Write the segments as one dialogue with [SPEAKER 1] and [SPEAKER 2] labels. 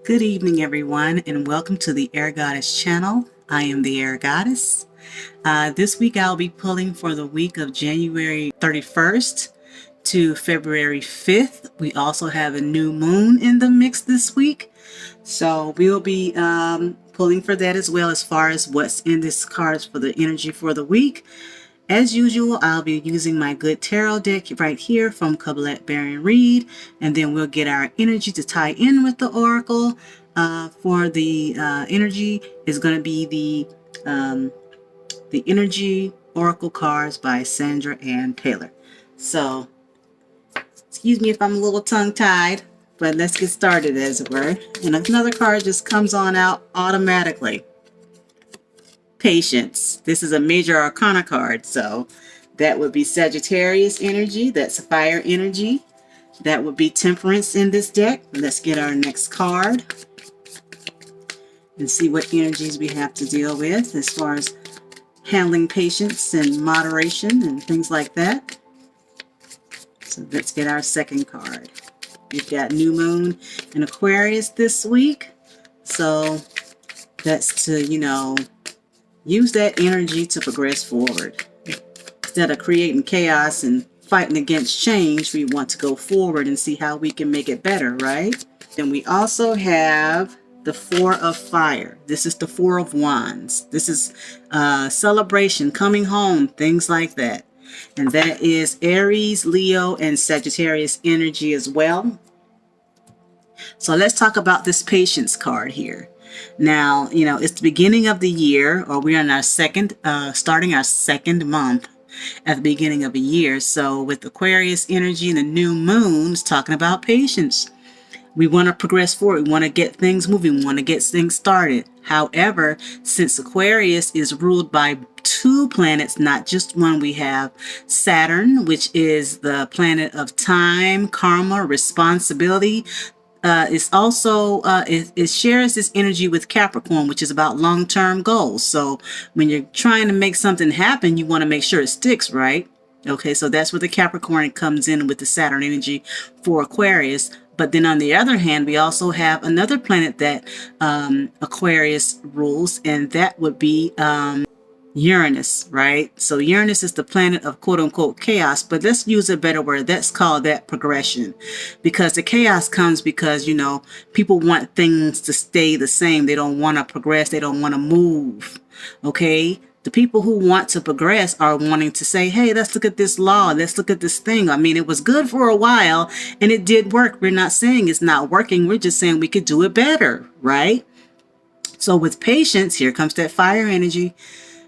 [SPEAKER 1] Good evening, everyone, and welcome to the Air Goddess channel. I am the Air Goddess. This week I'll be pulling for the week of January 31st to February 5th. We also have a new moon in the mix this week. So we'll be pulling for that as well, as far as what's in this cards for the energy for the week. As usual, I'll be using my good tarot deck right here from Colette Baron-Reid, and then we'll get our energy to tie in with the oracle. For the energy is going to be the energy oracle cards by Sandra and Taylor. So, excuse me if I'm a little tongue-tied, but let's get started, as it were. And another card just comes on out automatically. Patience. This is a major arcana card, so that would be Sagittarius energy. That's fire energy. That would be temperance in this deck. Let's get our next card and see what energies we have to deal with as far as handling patience and moderation and things like that. So let's get our second card. We've got new moon in Aquarius this week, so that's to, use that energy to progress forward. Instead of creating chaos and fighting against change, we want to go forward and see how we can make it better, right? Then we also have the Four of Fire. This is the Four of Wands. This is celebration, coming home, things like that. And that is Aries, Leo, and Sagittarius energy as well. So let's talk about this patience card here. Now, it's the beginning of the year, or we're in our starting our second month at the beginning of a year. So with Aquarius energy and the new moon, it's talking about patience. We want to progress forward. We want to get things moving. We want to get things started. However, since Aquarius is ruled by two planets, not just one, we have Saturn, which is the planet of time, karma, responsibility. It's also, it shares this energy with Capricorn, which is about long-term goals. So when you're trying to make something happen, you want to make sure it sticks, right? Okay, so that's where the Capricorn comes in with the Saturn energy for Aquarius. But then on the other hand, we also have another planet that Aquarius rules, and that would be Uranus, right? So Uranus is the planet of quote-unquote chaos, but let's use a better word. Let's call that progression, because the chaos comes because, people want things to stay the same. They don't want to progress. They don't want to move, okay? The people who want to progress are wanting to say, hey, let's look at this law. Let's look at this thing. I mean, it was good for a while and it did work. We're not saying it's not working. We're just saying we could do it better, right? So with patience, here comes that fire energy.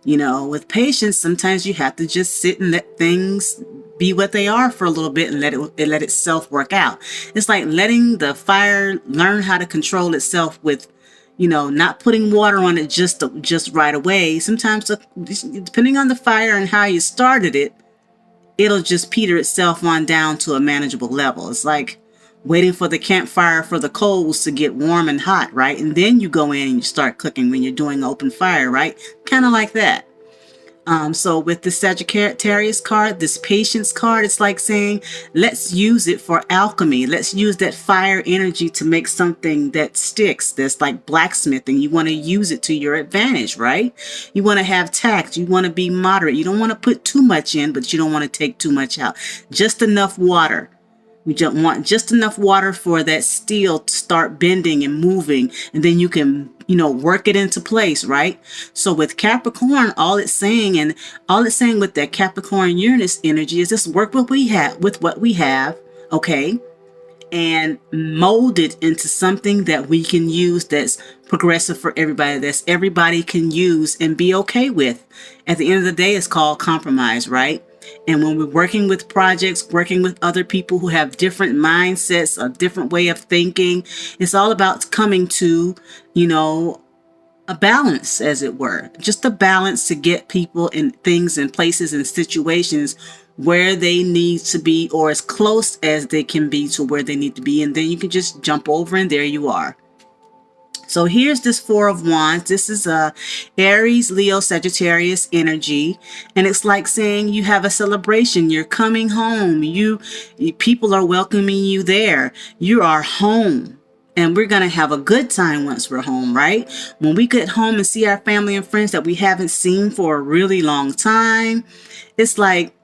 [SPEAKER 1] With patience, sometimes you have to just sit and let things be what they are for a little bit and let itself work out. It's like letting the fire learn how to control itself with, not putting water on it just right away. Sometimes, depending on the fire and how you started it, it'll just peter itself on down to a manageable level. It's like waiting for the campfire for the coals to get warm and hot, right? And then you go in and you start cooking when you're doing open fire, right? Kind of like that. So with the Sagittarius card, this patience card, it's like saying, let's use it for alchemy. Let's use that fire energy to make something that sticks. That's like blacksmithing. You want to use it to your advantage, right? You want to have tact. You want to be moderate. You don't want to put too much in, but you don't want to take too much out. Just enough water. We just want just enough water for that steel to start bending and moving, and then you can, work it into place, right? So with Capricorn, all it's saying with that Capricorn Uranus energy is just work with what we have, okay? And mold it into something that we can use that's progressive for everybody, that's everybody can use and be okay with. At the end of the day, it's called compromise, right? And when we're working with projects, working with other people who have different mindsets, a different way of thinking, it's all about coming to, a balance, as it were. Just a balance to get people and things and places and situations where they need to be, or as close as they can be to where they need to be. And then you can just jump over and there you are. So here's this Four of Wands. This is a Aries, Leo, Sagittarius energy. And it's like saying you have a celebration. You're coming home. People are welcoming you there. You are home. And we're going to have a good time once we're home, right? When we get home and see our family and friends that we haven't seen for a really long time, it's like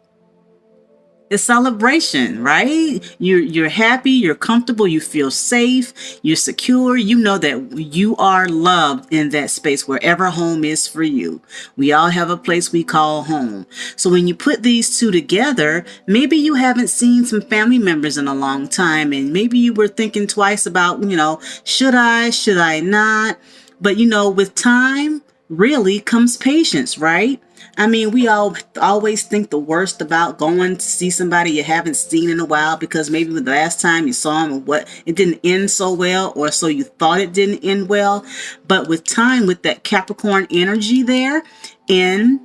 [SPEAKER 1] a celebration, right? You're happy, you're comfortable, you feel safe, you're secure. You know that you are loved in that space, wherever home is for you. We all have a place we call home. So when you put these two together, maybe you haven't seen some family members in a long time, and maybe you were thinking twice about, should I not? But with time really comes patience, right? I mean, we all always think the worst about going to see somebody you haven't seen in a while, because maybe the last time you saw them, it didn't end so well, or so you thought it didn't end well. But with time, with that Capricorn energy there, and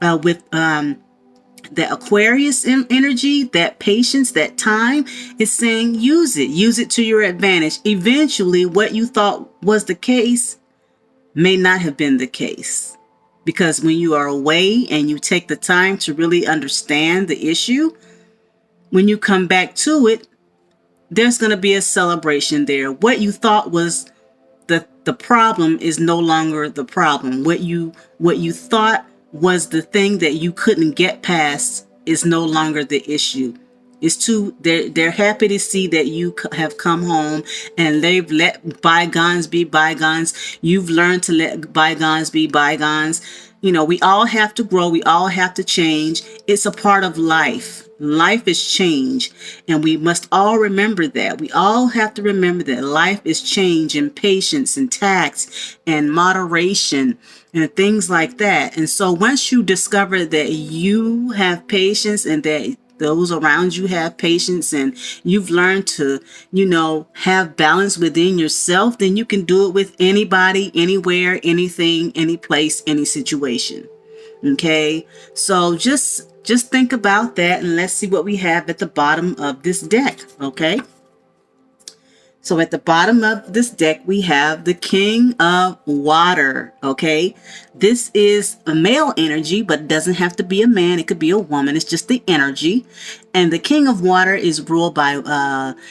[SPEAKER 1] with the Aquarius energy, that patience, that time, is saying use it to your advantage. Eventually, what you thought was the case may not have been the case. Because when you are away and you take the time to really understand the issue, when you come back to it, there's going to be a celebration there. What you thought was the problem is no longer the problem. What you thought was the thing that you couldn't get past is no longer the issue. They're happy to see that you have come home, and they've let bygones be bygones. You've learned to let bygones be bygones. We all have to grow. We all have to change. It's a part of life. Life is change, and we must all remember that. We all have to remember that life is change, and patience and tact and moderation and things like that. And so once you discover that you have patience, and that those around you have patience, and you've learned to, have balance within yourself, then you can do it with anybody, anywhere, anything, any place, any situation. Okay. So just think about that, and let's see what we have at the bottom of this deck. Okay. So at the bottom of this deck, we have the King of Water, okay? This is a male energy, but it doesn't have to be a man. It could be a woman. It's just the energy. And the King of Water is ruled by,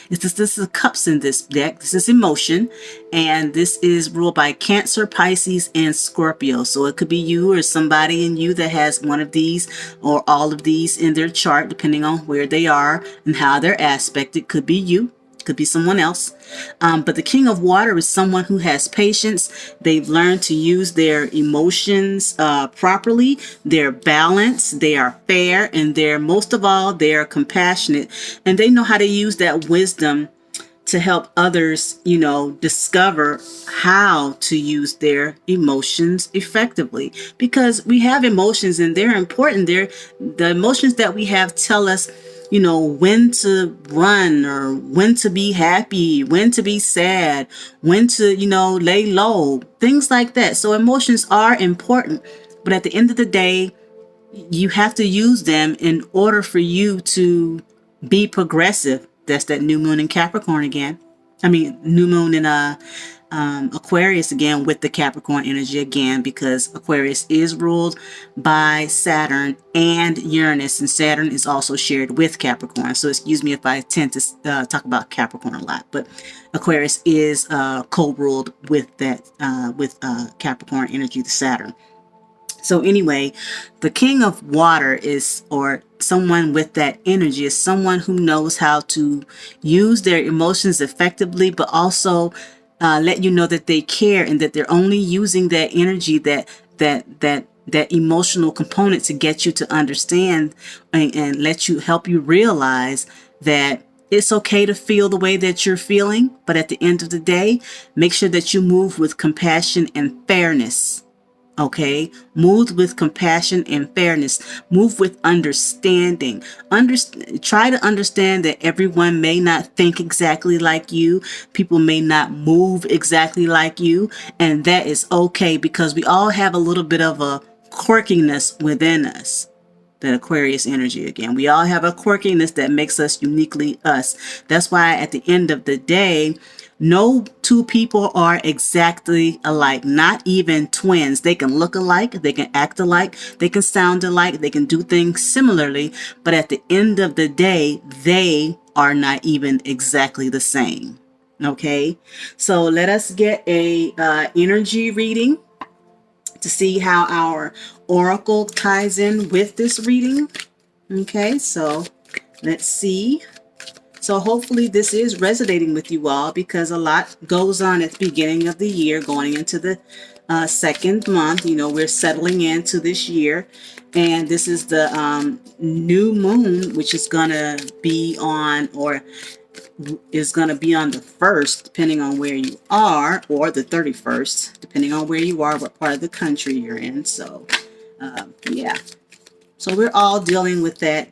[SPEAKER 1] this is cups in this deck. This is emotion. And this is ruled by Cancer, Pisces, and Scorpio. So it could be you or somebody in you that has one of these or all of these in their chart, depending on where they are and how they're aspected. Could be you. Could be someone else. But the King of Water is someone who has patience. They've learned to use their emotions properly. They're balanced. They are fair. And most of all, they're compassionate. And they know how to use that wisdom to help others, discover how to use their emotions effectively. Because we have emotions, and they're important. The emotions that we have tell us, when to run, or when to be happy, when to be sad, when to, lay low, things like that. So emotions are important, but at the end of the day, you have to use them in order for you to be progressive. That's that new moon in Capricorn again. New moon in Aquarius again, with the Capricorn energy again, because Aquarius is ruled by Saturn and Uranus, and Saturn is also shared with Capricorn. So excuse me if I tend to talk about Capricorn a lot, but Aquarius is co-ruled with that with Capricorn energy, the Saturn. So anyway, the King of Water is, or someone with that energy, is someone who knows how to use their emotions effectively, but also let you know that they care, and that they're only using that energy, that emotional component, to get you to understand and help you realize that it's okay to feel the way that you're feeling. But at the end of the day, make sure that you move with compassion and fairness. Okay, move with compassion and fairness. Move with understanding. Try to understand that everyone may not think exactly like you. People may not move exactly like you. And that is okay, because we all have a little bit of a quirkiness within us. That Aquarius energy again. We all have a quirkiness that makes us uniquely us. That's why at the end of the day, no two people are exactly alike, not even twins. They can look alike, they can act alike, they can sound alike, they can do things similarly, but at the end of the day, they are not even exactly the same. Okay, so let us get a energy reading to see how our oracle ties in with this reading. Okay, so let's see. So hopefully this is resonating with you all, because a lot goes on at the beginning of the year, going into the second month. You know, we're settling into this year, and this is the new moon, which is going to be on, or is going to be on the 1st, depending on where you are, or the 31st, depending on where you are, what part of the country you're in. So, yeah. So we're all dealing with that,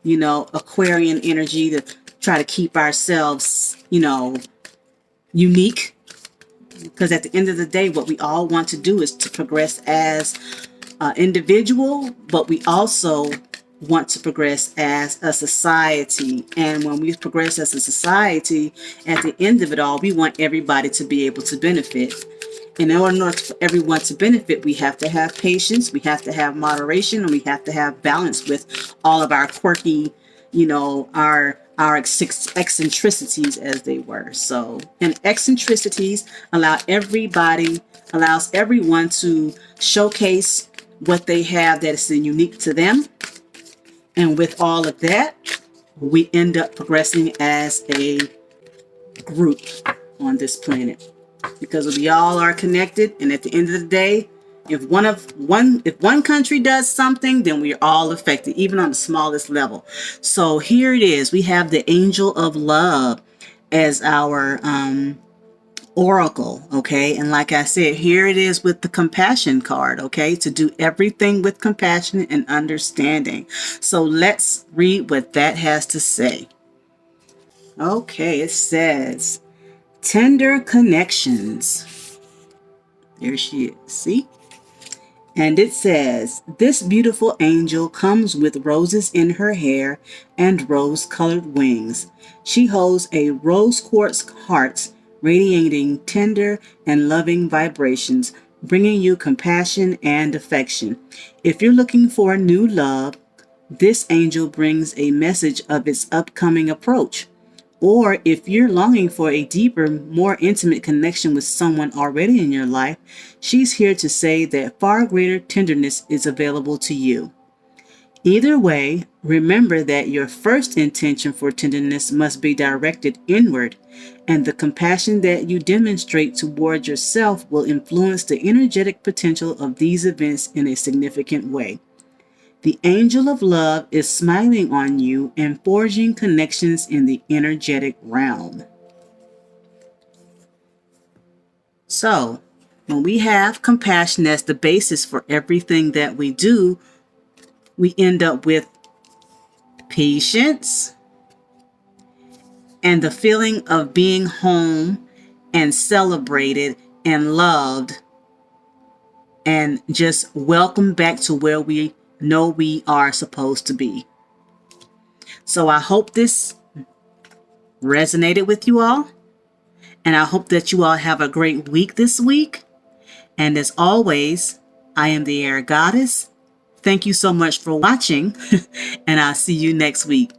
[SPEAKER 1] you know, Aquarian energy to try to keep ourselves, you know, unique. Because at the end of the day, what we all want to do is to progress as an individual, but we also want to progress as a society. And when we progress as a society, at the end of it all, we want everybody to be able to benefit. And in order for everyone to benefit, we have to have patience, we have to have moderation, and we have to have balance with all of our quirky, you know, our eccentricities, as they were. So, and eccentricities allows everyone to showcase what they have that is unique to them. And with all of that, we end up progressing as a group on this planet, because we all are connected. And at the end of the day, if one country does something, then we're all affected, even on the smallest level. So here it is. We have the Angel of Love as our oracle. Okay, and like I said, here it is with the compassion card. Okay, to do everything with compassion and understanding. So let's read what that has to say. Okay, it says tender connections. There she is. See? And it says, this beautiful angel comes with roses in her hair and rose-colored wings. She holds a rose quartz heart radiating tender and loving vibrations, bringing you compassion and affection. If you're looking for a new love, this angel brings a message of its upcoming approach. Or if you're longing for a deeper, more intimate connection with someone already in your life, she's here to say that far greater tenderness is available to you. Either way, remember that your first intention for tenderness must be directed inward, and the compassion that you demonstrate toward yourself will influence the energetic potential of these events in a significant way. The angel of love is smiling on you and forging connections in the energetic realm. So, when we have compassion as the basis for everything that we do, we end up with patience and the feeling of being home and celebrated and loved and just welcome back to where we know we are supposed to be. So I hope this resonated with you all, and I hope that you all have a great week this week. And as always, I am the Air Goddess. Thank you so much for watching, and I'll see you next week.